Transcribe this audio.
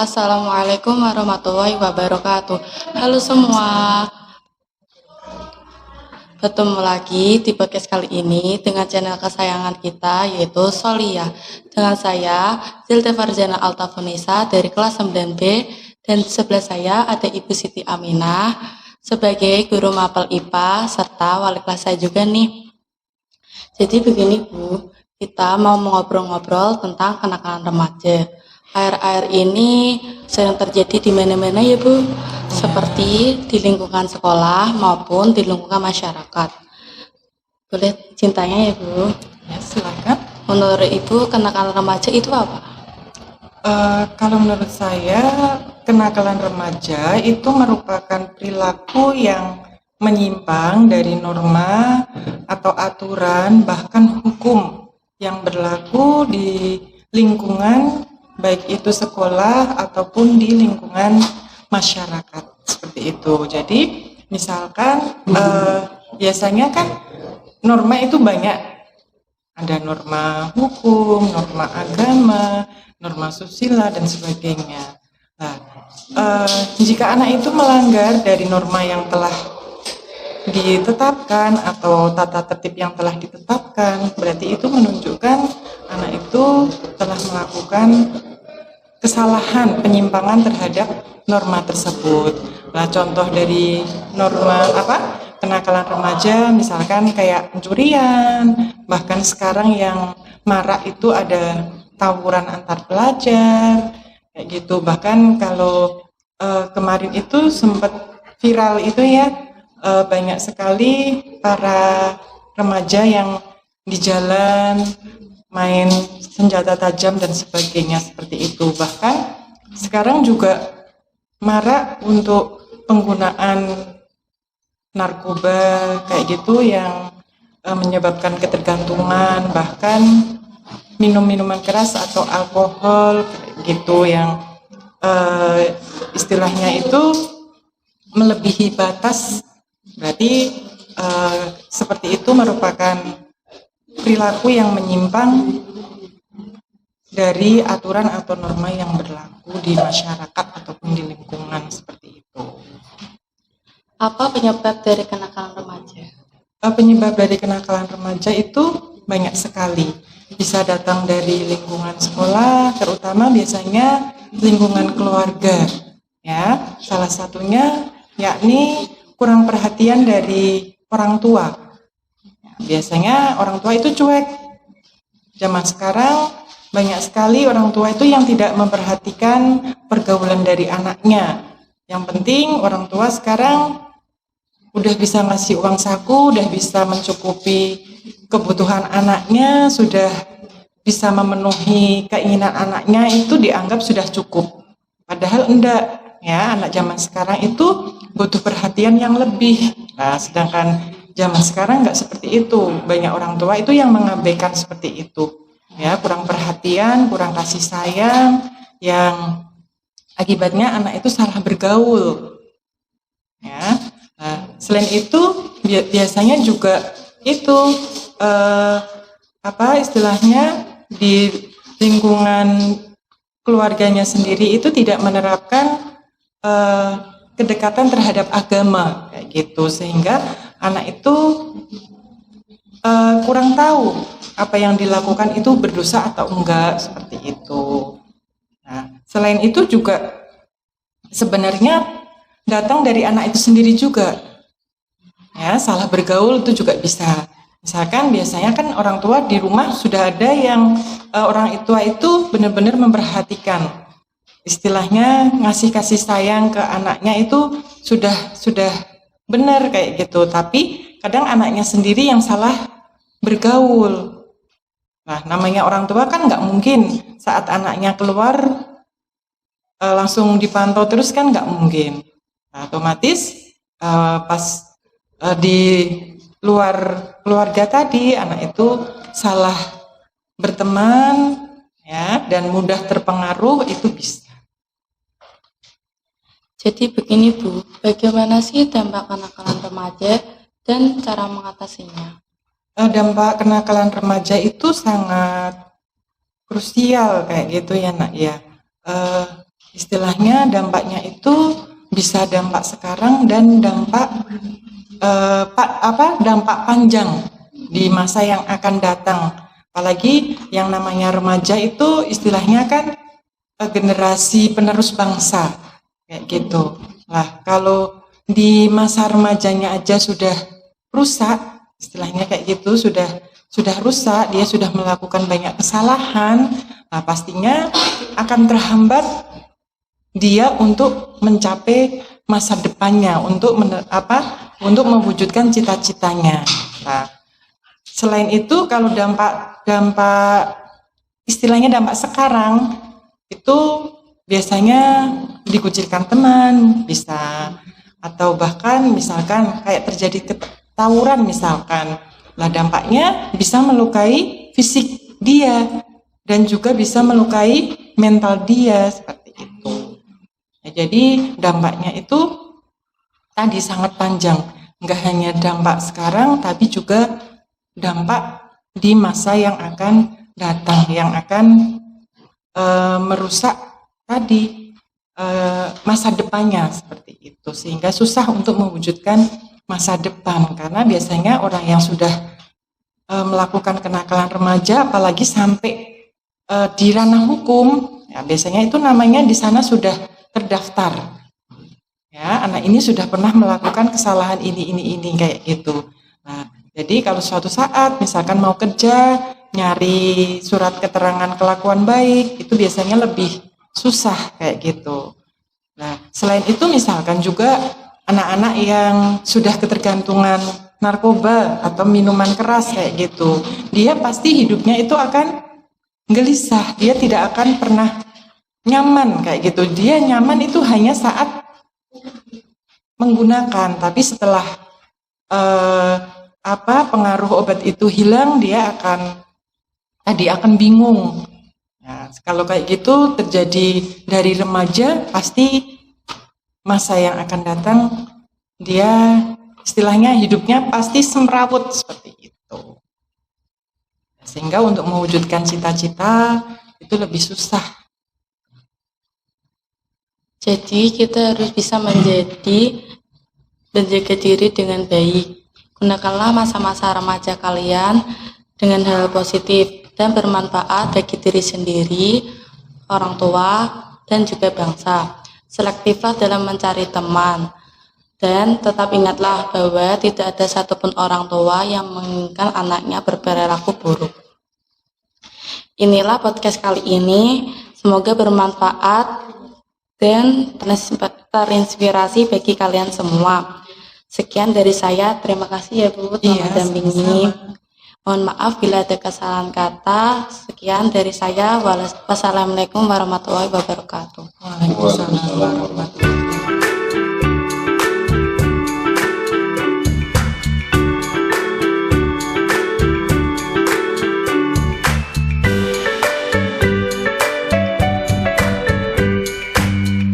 Assalamualaikum warahmatullahi wabarakatuh. Halo semua, bertemu lagi di podcast kali ini dengan channel kesayangan kita yaitu Solia. Dengan saya, Zilda Farzana Altafonisa dari kelas 9B dan di sebelah saya ada Ibu Siti Aminah sebagai guru mapel IPA serta wali kelas saya juga nih. Jadi begini Bu, kita mau ngobrol-ngobrol tentang kenakalan remaja. Akhir-akhir ini sering terjadi di mana-mana ya Bu, seperti di lingkungan sekolah maupun di lingkungan masyarakat. Boleh cintanya ya Bu? Ya, silakan. Menurut Ibu, kenakalan remaja itu apa? Kalau menurut saya, kenakalan remaja itu merupakan perilaku yang menyimpang dari norma atau aturan bahkan hukum yang berlaku di lingkungan baik itu sekolah ataupun di lingkungan masyarakat seperti itu. Jadi misalkan biasanya kan norma itu banyak, ada norma hukum, norma agama, norma susila dan sebagainya. Nah, jika anak itu melanggar dari norma yang telah ditetapkan atau tata tertib yang telah ditetapkan, berarti itu menunjukkan anak itu telah melakukan kesalahan, penyimpangan terhadap norma tersebut. Nah, contoh dari norma kenakalan remaja misalkan kayak pencurian, bahkan sekarang yang marak itu ada tawuran antar pelajar, kayak gitu. Bahkan kalau kemarin itu sempat viral itu ya, banyak sekali para remaja yang di jalan main senjata tajam dan sebagainya seperti itu. Bahkan sekarang juga marak untuk penggunaan narkoba kayak gitu yang menyebabkan ketergantungan, bahkan minum-minuman keras atau alkohol kayak gitu yang istilahnya itu melebihi batas. Berarti seperti itu merupakan perilaku yang menyimpang dari aturan atau norma yang berlaku di masyarakat ataupun di lingkungan seperti itu. Apa penyebab dari kenakalan remaja? Penyebab dari kenakalan remaja itu banyak sekali. Bisa datang dari lingkungan sekolah, terutama biasanya lingkungan keluarga. Ya, salah satunya yakni kurang perhatian dari orang tua. Biasanya orang tua itu cuek. Zaman sekarang banyak sekali orang tua itu yang tidak memperhatikan pergaulan dari anaknya. Yang penting orang tua sekarang udah bisa ngasih uang saku, udah bisa mencukupi kebutuhan anaknya, sudah bisa memenuhi keinginan anaknya, itu dianggap sudah cukup. Padahal enggak, ya, anak zaman sekarang itu butuh perhatian yang lebih. Nah, sedangkan zaman sekarang enggak seperti itu. Banyak orang tua itu yang mengabaikan seperti itu. Ya, kurang perhatian, kurang kasih sayang, yang akibatnya anak itu salah bergaul. Ya. Nah, selain itu biasanya juga itu istilahnya di lingkungan keluarganya sendiri itu tidak menerapkan kedekatan terhadap agama kayak gitu, sehingga anak itu kurang tahu apa yang dilakukan itu berdosa atau enggak seperti itu. Nah, selain itu juga sebenarnya datang dari anak itu sendiri juga. Ya, salah bergaul itu juga bisa. Misalkan biasanya kan orang tua di rumah sudah ada yang orang tua itu benar-benar memperhatikan. Istilahnya ngasih kasih sayang ke anaknya itu sudah benar kayak gitu. Tapi kadang anaknya sendiri yang salah bergaul. Nah, namanya orang tua kan nggak mungkin saat anaknya keluar langsung dipantau terus, kan nggak mungkin. Nah, otomatis pas di luar keluarga tadi anak itu salah berteman ya dan mudah terpengaruh itu bisa. Jadi begini Bu, bagaimana sih dampak kenakalan remaja dan cara mengatasinya? Dampak kenakalan remaja itu sangat krusial kayak gitu ya nak ya. Istilahnya dampaknya itu bisa dampak sekarang dan dampak dampak panjang di masa yang akan datang. Apalagi yang namanya remaja itu istilahnya kan generasi penerus bangsa kayak gitu. Lah kalau di masa remajanya aja sudah rusak, istilahnya kayak gitu, sudah rusak, dia sudah melakukan banyak kesalahan, nah pastinya akan terhambat dia untuk mencapai masa depannya, untuk mewujudkan cita-citanya. Nah, selain itu kalau dampak istilahnya dampak sekarang itu biasanya dikucilkan teman, bisa, atau bahkan misalkan kayak terjadi tawuran misalkan. Lah dampaknya bisa melukai fisik dia dan juga bisa melukai mental dia seperti itu. Ya, jadi dampaknya itu tadi sangat panjang. Enggak hanya dampak sekarang tapi juga dampak di masa yang akan datang yang akan merusak tadi masa depannya seperti itu, sehingga susah untuk mewujudkan masa depan karena biasanya orang yang sudah melakukan kenakalan remaja apalagi sampai di ranah hukum ya biasanya itu namanya di sana sudah terdaftar ya anak ini sudah pernah melakukan kesalahan ini kayak gitu. Nah jadi kalau suatu saat misalkan mau kerja nyari surat keterangan kelakuan baik itu biasanya lebih susah kayak gitu. Nah, selain itu misalkan juga anak-anak yang sudah ketergantungan narkoba atau minuman keras kayak gitu, dia pasti hidupnya itu akan gelisah, dia tidak akan pernah nyaman kayak gitu. Dia nyaman itu hanya saat menggunakan, tapi setelah pengaruh obat itu hilang, dia akan bingung. Nah, kalau kayak gitu terjadi dari remaja, pasti masa yang akan datang dia istilahnya hidupnya pasti semrawut seperti itu. Sehingga untuk mewujudkan cita-cita itu lebih susah. Jadi kita harus bisa menjaga diri dengan baik. Gunakanlah masa-masa remaja kalian dengan hal positif dan bermanfaat bagi diri sendiri, orang tua, dan juga bangsa. Selektiflah dalam mencari teman, dan tetap ingatlah bahwa tidak ada satupun orang tua yang menginginkan anaknya berperilaku buruk. Inilah podcast kali ini, semoga bermanfaat dan terinspirasi bagi kalian semua. Sekian dari saya, terima kasih ya Bu telah mendampingi. Mohon maaf bila ada kesalahan kata. Sekian dari saya. Wassalamualaikum warahmatullahi wabarakatuh. Waalaikumsalam warahmatullahi wabarakatuh.